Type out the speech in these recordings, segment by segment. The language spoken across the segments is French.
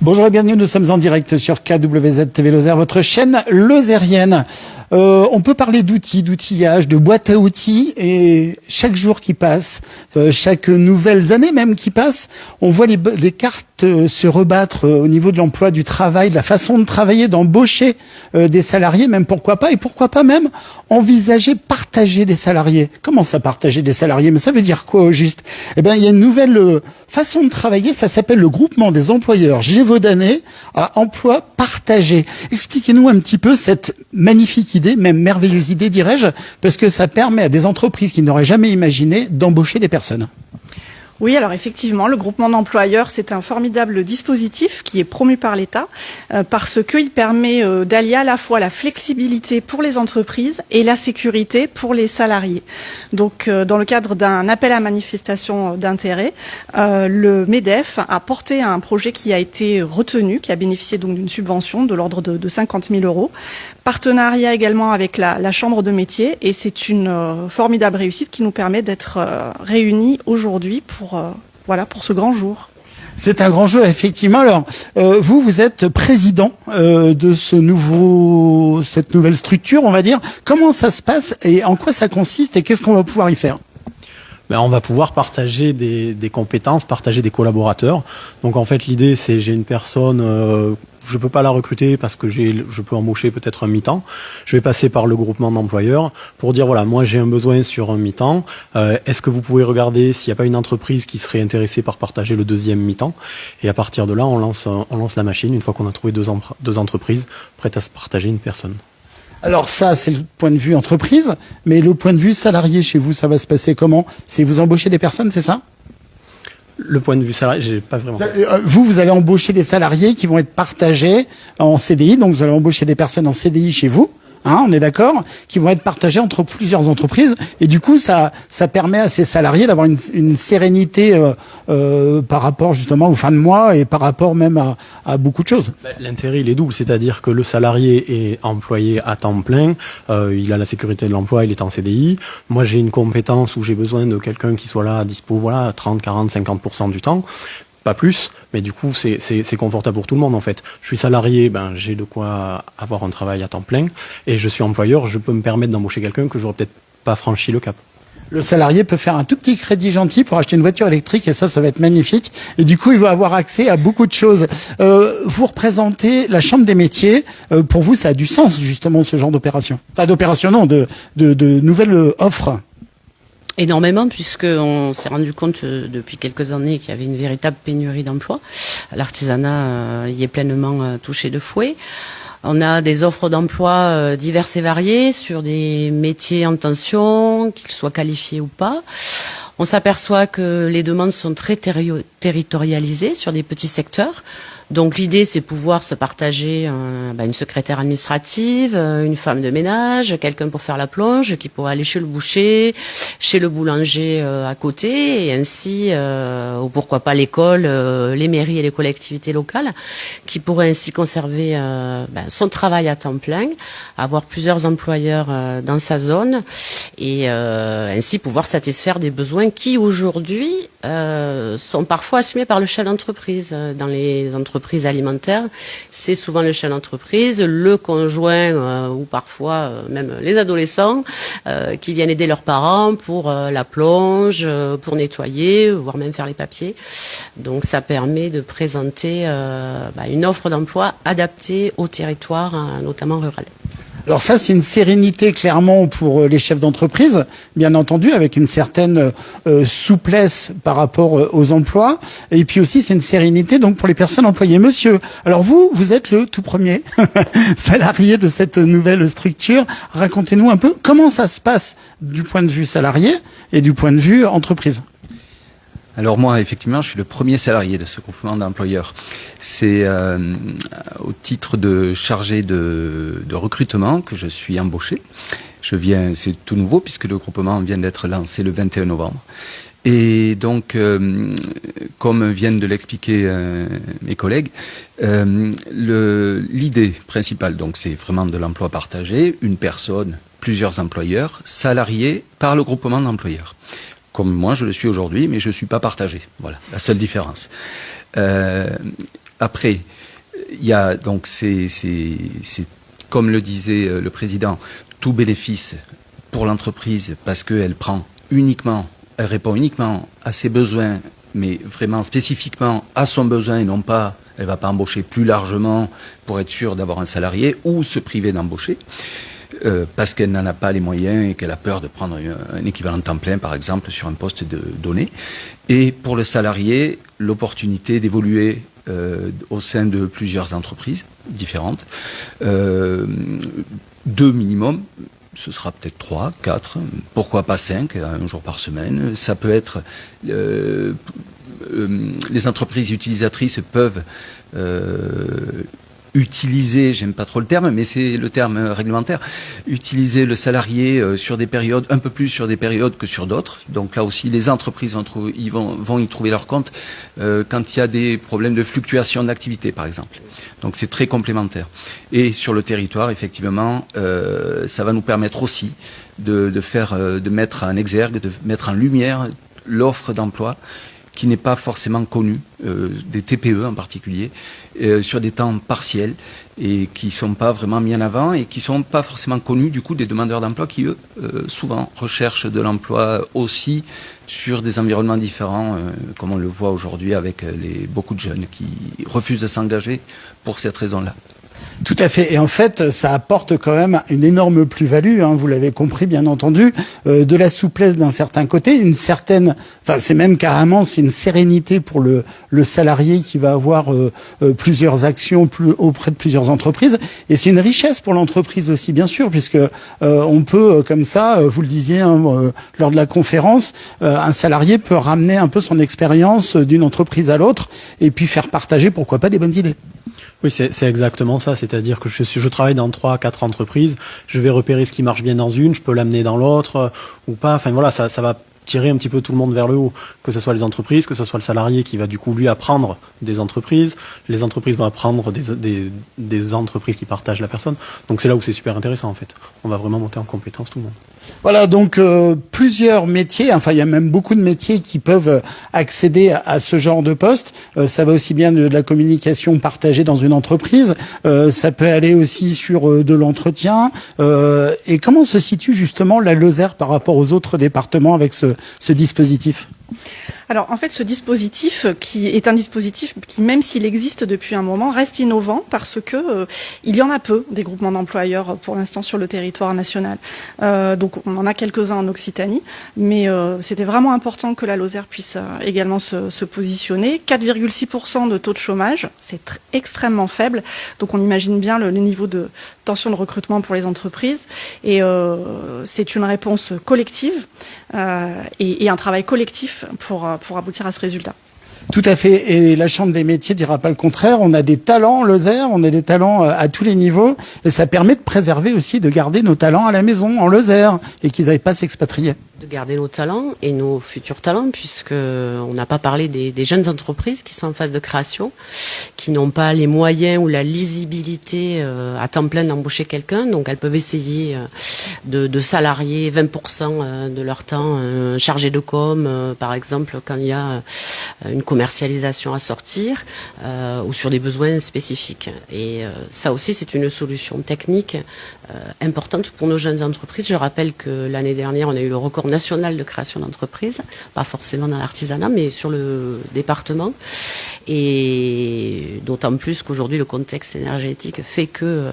Bonjour et bienvenue, nous sommes en direct sur KWZ TV Lozère, votre chaîne lozérienne. On peut parler d'outils, d'outillage, de boîte à outils, et chaque jour qui passe, chaque nouvelles années même qui passe, on voit les cartes se rebattre au niveau de l'emploi, du travail, de la façon de travailler, d'embaucher des salariés, même pourquoi pas, et pourquoi pas même envisager partager des salariés. Comment ça, partager des salariés? Mais ça veut dire quoi au juste? Eh bien, il y a une nouvelle façon de travailler, ça s'appelle le groupement des employeurs Gévaudanais à emploi partagé. Expliquez-nous un petit peu cette magnifique idée, même merveilleuse idée, dirais-je, parce que ça permet à des entreprises qui n'auraient jamais imaginé d'embaucher des personnes. Oui, alors effectivement, le groupement d'employeurs, c'est un formidable dispositif qui est promu par l'État parce qu'il permet d'allier à la fois la flexibilité pour les entreprises et la sécurité pour les salariés. Donc, dans le cadre d'un appel à manifestation d'intérêt, le MEDEF a porté un projet qui a été retenu, qui a bénéficié donc d'une subvention de l'ordre de 50 000 €. Partenariat également avec la Chambre de métier, et c'est une formidable réussite qui nous permet d'être réunis aujourd'hui pour ce grand jour. C'est un grand jour, effectivement. Alors, vous êtes président de cette nouvelle structure, on va dire. Comment ça se passe et en quoi ça consiste et qu'est-ce qu'on va pouvoir y faire? On va pouvoir partager des compétences, partager des collaborateurs. Donc en fait, l'idée, c'est j'ai une personne, je peux pas la recruter parce que je peux embaucher peut-être un mi-temps. Je vais passer par le groupement d'employeurs pour dire voilà, moi j'ai un besoin sur un mi-temps. Est-ce que vous pouvez regarder s'il n'y a pas une entreprise qui serait intéressée par partager le deuxième mi-temps? Et à partir de là, on lance la machine une fois qu'on a trouvé deux entreprises prêtes à se partager une personne. Alors ça, c'est le point de vue entreprise, mais le point de vue salarié chez vous, ça va se passer comment? C'est vous embauchez des personnes, c'est ça? Le point de vue salarié, j'ai pas vraiment. Vous allez embaucher des salariés qui vont être partagés en CDI, donc vous allez embaucher des personnes en CDI chez vous. On est d'accord, qui vont être partagés entre plusieurs entreprises, et du coup ça permet à ces salariés d'avoir une sérénité par rapport justement aux fins de mois et par rapport même à beaucoup de choses. L'intérêt il est double, c'est-à-dire que le salarié est employé à temps plein, il a la sécurité de l'emploi, il est en CDI. Moi j'ai une compétence où j'ai besoin de quelqu'un qui soit là à dispo, 30, 40, 50% du temps. Pas plus, mais du coup c'est confortable pour tout le monde en fait. Je suis salarié, j'ai de quoi avoir un travail à temps plein, et je suis employeur, je peux me permettre d'embaucher quelqu'un que j'aurais peut-être pas franchi le cap. Le salarié peut faire un tout petit crédit gentil pour acheter une voiture électrique, et ça va être magnifique. Et du coup, il va avoir accès à beaucoup de choses. Vous représentez la Chambre des métiers. Pour vous, ça a du sens justement ce genre d'opération. Pas d'opération, non, de nouvelles offres. Énormément, puisqu'on s'est rendu compte depuis quelques années qu'il y avait une véritable pénurie d'emplois. L'artisanat y est pleinement touché de fouet. On a des offres d'emploi diverses et variées sur des métiers en tension, qu'ils soient qualifiés ou pas. On s'aperçoit que les demandes sont très territorialisées sur des petits secteurs. Donc l'idée, c'est pouvoir se partager une secrétaire administrative, une femme de ménage, quelqu'un pour faire la plonge, qui pourrait aller chez le boucher, chez le boulanger à côté, et ainsi, ou pourquoi pas l'école, les mairies et les collectivités locales, qui pourraient ainsi conserver son travail à temps plein, avoir plusieurs employeurs dans sa zone, et ainsi pouvoir satisfaire des besoins qui aujourd'hui sont parfois assumés par le chef d'entreprise. Dans les entreprises alimentaires, c'est souvent le chef d'entreprise, le conjoint ou parfois même les adolescents qui viennent aider leurs parents pour la plonge, pour nettoyer, voire même faire les papiers. Donc ça permet de présenter une offre d'emploi adaptée au territoire, notamment rural. Alors ça, c'est une sérénité clairement pour les chefs d'entreprise, bien entendu, avec une certaine souplesse par rapport aux emplois. Et puis aussi, c'est une sérénité donc pour les personnes employées. Monsieur, alors vous êtes le tout premier salarié de cette nouvelle structure. Racontez-nous un peu comment ça se passe du point de vue salarié et du point de vue entreprise. Alors moi, effectivement, je suis le premier salarié de ce groupement d'employeurs. C'est au titre de chargé de recrutement que je suis embauché. C'est tout nouveau puisque le groupement vient d'être lancé le 21 novembre. Et donc, comme viennent de l'expliquer mes collègues, l'idée principale, donc, c'est vraiment de l'emploi partagé, une personne, plusieurs employeurs, salariés par le groupement d'employeurs. Comme moi, je le suis aujourd'hui, mais je ne suis pas partagé. Voilà, la seule différence. Après, il y a donc c'est comme le disait le président, tout bénéfice pour l'entreprise parce qu'elle elle répond uniquement à ses besoins, mais vraiment spécifiquement à son besoin et non pas, elle va pas embaucher plus largement pour être sûre d'avoir un salarié ou se priver d'embaucher. Parce qu'elle n'en a pas les moyens et qu'elle a peur de prendre un équivalent temps plein, par exemple, sur un poste donné. Et pour le salarié, l'opportunité d'évoluer au sein de plusieurs entreprises différentes. 2 minimum, ce sera peut-être 3, 4, pourquoi pas 5, un jour par semaine. Ça peut être... les entreprises utilisatrices peuvent... utiliser, j'aime pas trop le terme, mais c'est le terme réglementaire, utiliser le salarié sur des périodes, un peu plus sur des périodes que sur d'autres. Donc là aussi, les entreprises vont y trouver leur compte quand il y a des problèmes de fluctuation d'activité, par exemple. Donc c'est très complémentaire. Et sur le territoire, effectivement, ça va nous permettre aussi de mettre en exergue, de mettre en lumière l'offre d'emploi qui n'est pas forcément connue, des TPE en particulier, sur des temps partiels et qui sont pas vraiment mis en avant et qui sont pas forcément connus du coup des demandeurs d'emploi qui eux souvent recherchent de l'emploi aussi sur des environnements différents, comme on le voit aujourd'hui avec beaucoup de jeunes qui refusent de s'engager pour cette raison-là. Tout à fait. Et en fait, ça apporte quand même une énorme plus-value, hein, vous l'avez compris, bien entendu, de la souplesse d'un certain côté, une certaine, enfin, c'est même carrément, c'est une sérénité pour le salarié qui va avoir plusieurs actions auprès de plusieurs entreprises. Et c'est une richesse pour l'entreprise aussi, bien sûr, puisque on peut, comme ça, vous le disiez hein, lors de la conférence, un salarié peut ramener un peu son expérience d'une entreprise à l'autre et puis faire partager, pourquoi pas, des bonnes idées. Oui, c'est exactement ça. C'est-à-dire que je travaille dans 3-4 entreprises. Je vais repérer ce qui marche bien dans une, je peux l'amener dans l'autre ou pas. Enfin voilà, ça va tirer un petit peu tout le monde vers le haut. Que ce soit les entreprises, que ce soit le salarié qui va du coup lui apprendre des entreprises. Les entreprises vont apprendre des entreprises qui partagent la personne. Donc c'est là où c'est super intéressant en fait. On va vraiment monter en compétence tout le monde. Voilà, donc plusieurs métiers, enfin il y a même beaucoup de métiers qui peuvent accéder à ce genre de poste. Ça va aussi bien de la communication partagée dans une entreprise, ça peut aller aussi sur de l'entretien. Et comment se situe justement la Lozère par rapport aux autres départements avec ce dispositif ? Alors en fait, ce dispositif qui est un dispositif qui, même s'il existe depuis un moment, reste innovant parce que il y en a peu des groupements d'employeurs pour l'instant sur le territoire national. Donc on en a quelques-uns en Occitanie, mais c'était vraiment important que la Lozère puisse également se positionner. 4,6% de taux de chômage, c'est extrêmement faible. Donc on imagine bien le niveau de tension de recrutement pour les entreprises. Et c'est une réponse collective et un travail collectif pour aboutir à ce résultat. Tout à fait. Et la Chambre des métiers dira pas le contraire. On a des talents en Lozère, on a des talents à tous les niveaux. Et ça permet de préserver aussi, de garder nos talents à la maison, en Lozère, et qu'ils n'aillent pas s'expatrier. De garder nos talents et nos futurs talents, puisque on n'a pas parlé des jeunes entreprises qui sont en phase de création, qui n'ont pas les moyens ou la lisibilité à temps plein d'embaucher quelqu'un. Donc elles peuvent essayer de salarier 20% de leur temps chargé de com, par exemple, quand il y a une commercialisation à sortir ou sur des besoins spécifiques. Et ça aussi, c'est une solution technique importante pour nos jeunes entreprises. Je rappelle que l'année dernière, on a eu le record national de création d'entreprises, pas forcément dans l'artisanat, mais sur le département. Et d'autant plus qu'aujourd'hui, le contexte énergétique fait que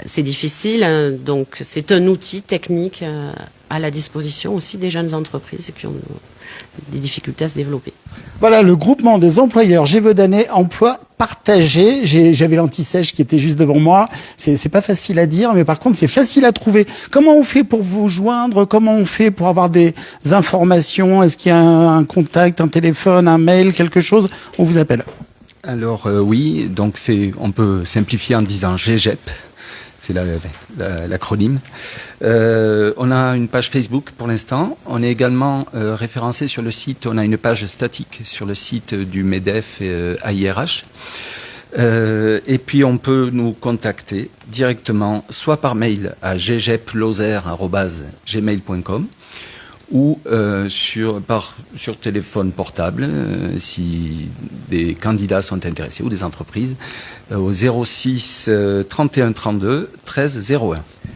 c'est difficile. Donc, c'est un outil technique à la disposition aussi des jeunes entreprises qui ont des difficultés à se développer. Voilà, le groupement des employeurs Gévaudanais Emploi Partagé. J'avais l'anti-sèche qui était juste devant moi. C'est pas facile à dire, mais par contre, c'est facile à trouver. Comment on fait pour vous joindre? Comment on fait pour avoir des informations? Est-ce qu'il y a un contact, un téléphone, un mail, quelque chose? On vous appelle. Alors oui, donc on peut simplifier en disant GGEP. C'est l'acronyme. On a une page Facebook pour l'instant. On est également référencé sur le site. On a une page statique sur le site du MEDEF AIRH. Et puis on peut nous contacter directement, soit par mail à ggeploser@gmail.com ou sur téléphone portable, si des candidats sont intéressés ou des entreprises, au 06 31 32 13 01.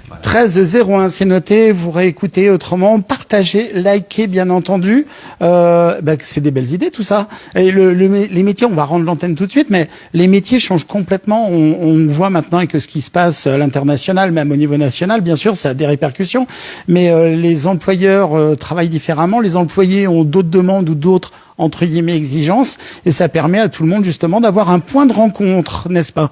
Voilà. 1301, c'est noté, vous réécoutez autrement, partagez, likez bien entendu. C'est des belles idées tout ça. Et les métiers, on va rendre l'antenne tout de suite, mais les métiers changent complètement. On voit maintenant que ce qui se passe à l'international, même au niveau national, bien sûr, ça a des répercussions. Mais les employeurs travaillent différemment, les employés ont d'autres demandes ou d'autres entre guillemets exigences, et ça permet à tout le monde justement d'avoir un point de rencontre, n'est-ce pas ?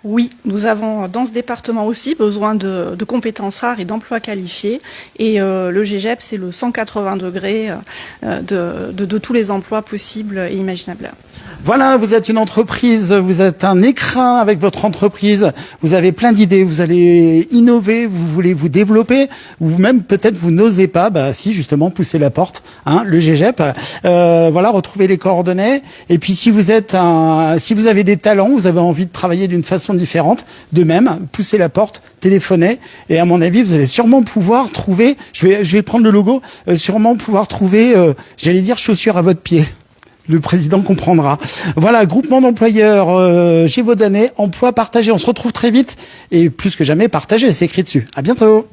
Oui, nous avons dans ce département aussi besoin de compétences rares et d'emplois qualifiés. Et le GEGEP, c'est le 180 degrés de tous les emplois possibles et imaginables. Voilà, vous êtes une entreprise, vous êtes un écrin avec votre entreprise, vous avez plein d'idées, vous allez innover, vous voulez vous développer, ou même peut-être vous n'osez pas, si justement, pousser la porte, le GEGEP. Voilà, retrouvez les coordonnées. Et puis si vous avez des talents, vous avez envie de travailler d'une façon différente, de même, poussez la porte, téléphonez, et à mon avis, vous allez sûrement pouvoir trouver, je vais prendre le logo, sûrement pouvoir trouver, j'allais dire chaussures à votre pied. Le président comprendra. Voilà, groupement d'employeurs Gévaudanais, emploi partagé. On se retrouve très vite et plus que jamais partagé, c'est écrit dessus. À bientôt.